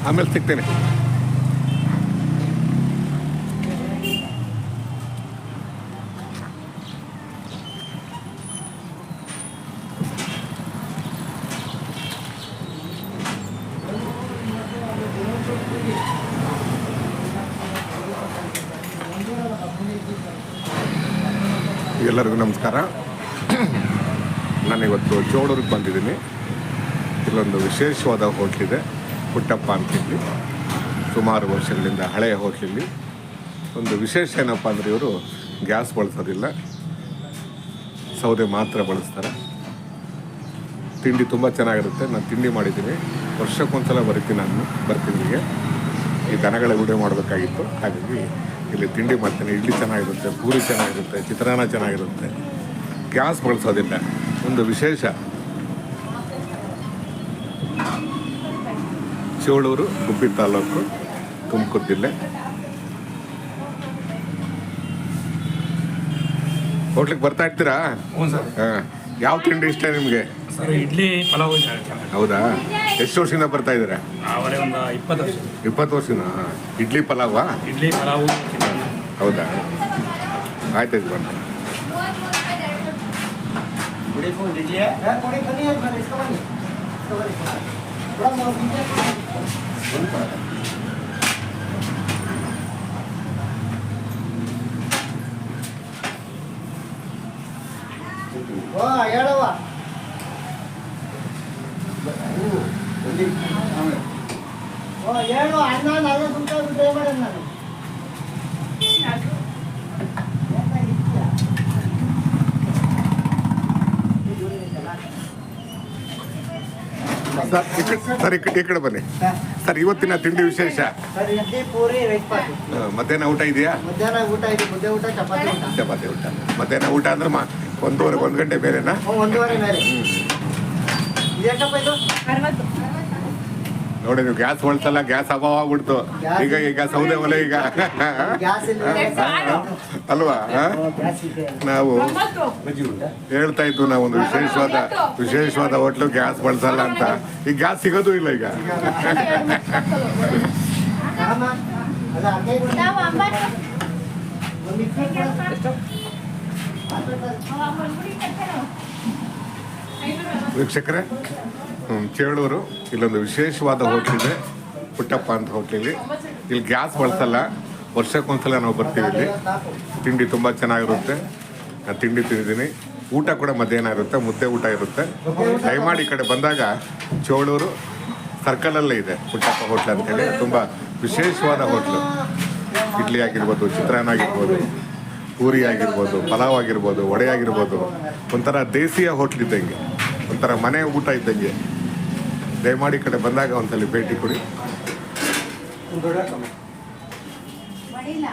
ಆಮೇಲೆ ಸಿಗ್ತೇನೆ. ಎಲ್ಲರಿಗೂ ನಮಸ್ಕಾರ. ನಾನಿವತ್ತು ಚೋಳೂರಿಗೆ ಬಂದಿದ್ದೀನಿ. ಇಲ್ಲೊಂದು ವಿಶೇಷವಾದ ಹೋಟ್ಲಿದೆ, ಪುಟ್ಟಪ್ಪ ಅಂತಿಲ್ಲಿ. ಸುಮಾರು ವರ್ಷಗಳಿಂದ ಹಳೆಯ ಹೋಟ್ಲಲ್ಲಿ. ಒಂದು ವಿಶೇಷ ಏನಪ್ಪ ಅಂದರೆ ಇವರು ಗ್ಯಾಸ್ ಬಳಸೋದಿಲ್ಲ, ಸೌದೆ ಮಾತ್ರ ಬಳಸ್ತಾರೆ. ತಿಂಡಿ ತುಂಬ ಚೆನ್ನಾಗಿರುತ್ತೆ. ನಾನು ತಿಂಡಿ ಮಾಡಿದ್ದೀನಿ, ವರ್ಷಕ್ಕೊಂದ್ಸಲ ಬರ್ತೀನಿ. ಈ ದನಗಳ ವಿಡಿಯೋ ಮಾಡಬೇಕಾಗಿತ್ತು, ಹಾಗಾಗಿ ಇಲ್ಲಿ ತಿಂಡಿ ಮಾಡ್ತೀನಿ. ಇಡ್ಲಿ ಚೆನ್ನಾಗಿರುತ್ತೆ, ಪೂರಿ ಚೆನ್ನಾಗಿರುತ್ತೆ, ಚಿತ್ರಾನ್ನ ಚೆನ್ನಾಗಿರುತ್ತೆ. ಗ್ಯಾಸ್ ಬಳಸೋದಿಲ್ಲ, ಒಂದು ವಿಶೇಷ. ಚೋಳೂರು, ಗುಬ್ಬಿ ತಾಲೂಕು, ತುಮಕೂರು ಜಿಲ್ಲೆ. ಹೋಟ್ಲಿಗೆ ಬರ್ತಾ ಇರ್ತೀರಾ? ಹ್ಞೂ ಸರ್. ಹಾಂ. ಯಾವ ತಿಂಡಿ ಇಷ್ಟ ನಿಮಗೆ? ಸರ್ ಇಡ್ಲಿ ಪಲಾವ್. ಹೌದಾ? ಎಷ್ಟು ವರ್ಷದಿಂದ ಬರ್ತಾ ಇದ್ದೀರಾ? ಅವರೇ ಒಂದು 20 ವರ್ಷ. 20 ವರ್ಷನ? ಇಡ್ಲಿ ಪಲಾವಾ? ಇಡ್ಲಿ ಪಲಾವು. ಹೌದಾ? ಆಯ್ತಾಯ್ತು ಬನ್ನಿ. ಹೇಳವ ಹೇಳು ಅಣ್ಣ, ನಾನು ಸುಮ್ಮನೆ ಮಾಡೋದು ನಾನು. ಸರ್ ಈ ಕಡೆ ಬನ್ನಿ ಸರ್. ಇವತ್ತಿನ ತಿಂಡಿ ವಿಶೇಷ? Sir idli, puri, rice bath. ಮಧ್ಯಾಹ್ನ ಊಟ ಇದೆಯಾ? ಮಧ್ಯಾಹ್ನ ಊಟ ಇದೆ, ಮುದ್ದೆ ಊಟ, ಚಪಾತಿ ಊಟ. ಮಧ್ಯಾಹ್ನ ಊಟ ಅಂದ್ರೆ 1 ಗಂಟೆ ಬೇರೆನಾ? 1:30 ಮೇಲೆ. ಎಷ್ಟಪ್ಪ ಇದು? 60. ನೋಡಿ, ನೀವು ಗ್ಯಾಸ್ ಬಳಸಲ್ಲ, ಗ್ಯಾಸ್ ಅಭಾವ ಆಗ್ಬಿಡ್ತು ಈಗ ಸೌದೆ ಒಲೆ ಈಗ ಗ್ಯಾಸ್ ಇಲ್ಲ. ಅಲ್ವಾ? ಗ್ಯಾಸ್ ಇದೆ. ನಾವು ಹೇಳ್ತಾ ಇದ್ವು, ನಾವು ಒಂದು ವಿಶೇಷವಾದ ಹೋಟ್ಲು ಗ್ಯಾಸ್ ಬಳಸಲ್ಲ ಅಂತ. ಈಗ ಗ್ಯಾಸ್ ಸಿಗೋದು ಇಲ್ಲ ಈಗ. ಅಮ್ಮ, ಅಲ್ಲ ಅಕ್ಕಿ ಕೊಡು. ನಾವು 90. ಒಂದು ಮಿಕ್ಸರ್ ಎಷ್ಟು? ವೀಕ್ಷಕರೇ, ಚೇಳೂರು, ಇಲ್ಲೊಂದು ವಿಶೇಷವಾದ ಹೋಟ್ಲಿದೆ, ಪುಟ್ಟಪ್ಪ ಅಂತ ಹೋಟ್ಲಲ್ಲಿ. ಇಲ್ಲಿ ಗ್ಯಾಸ್ ಬಳಸಲ್ಲ, ವರ್ಷಕ್ಕೊಂದ್ಸಲ ನಾವು ಬರ್ತೀವಿ. ಇಲ್ಲಿ ತಿಂಡಿ ತುಂಬ ಚೆನ್ನಾಗಿರುತ್ತೆ. ನಾನು ತಿಂಡಿ ತಿಂದಿದ್ದೀನಿ. ಊಟ ಕೂಡ ಮಧ್ಯಾಹ್ನ ಇರುತ್ತೆ, ಮುದ್ದೆ ಊಟ ಇರುತ್ತೆ. ದಯಮಾಡಿ ಈ ಕಡೆ ಬಂದಾಗ ಚೋಳೂರು ಸರ್ಕಲಲ್ಲೇ ಇದೆ ಪುಟ್ಟಪ್ಪ ಹೋಟ್ಲ್ ಅಂತೇಳಿ. ತುಂಬ ವಿಶೇಷವಾದ ಹೋಟ್ಲು. ಇಡ್ಲಿ ಆಗಿರ್ಬೋದು, ಚಿತ್ರಾನ್ನ ಆಗಿರ್ಬೋದು, ಪೂರಿ ಆಗಿರ್ಬೋದು, ಪಲಾವ್ ಆಗಿರ್ಬೋದು, ವಡೆ ಆಗಿರ್ಬೋದು. ಒಂಥರ ದೇಸಿಯ ಹೋಟ್ಲ್ ಇದ್ದಂಗೆ, ಒಂಥರ ಮನೆ ಊಟ ಇದ್ದಂಗೆ. ದಯಮಾಡಿ ಈ ಕಡೆ ಬಂದಾಗ ಒಂದ್ಸಲಿ ಭೇಟಿ ಕೊಡಿ. ಬಡಿಲ್ಲ.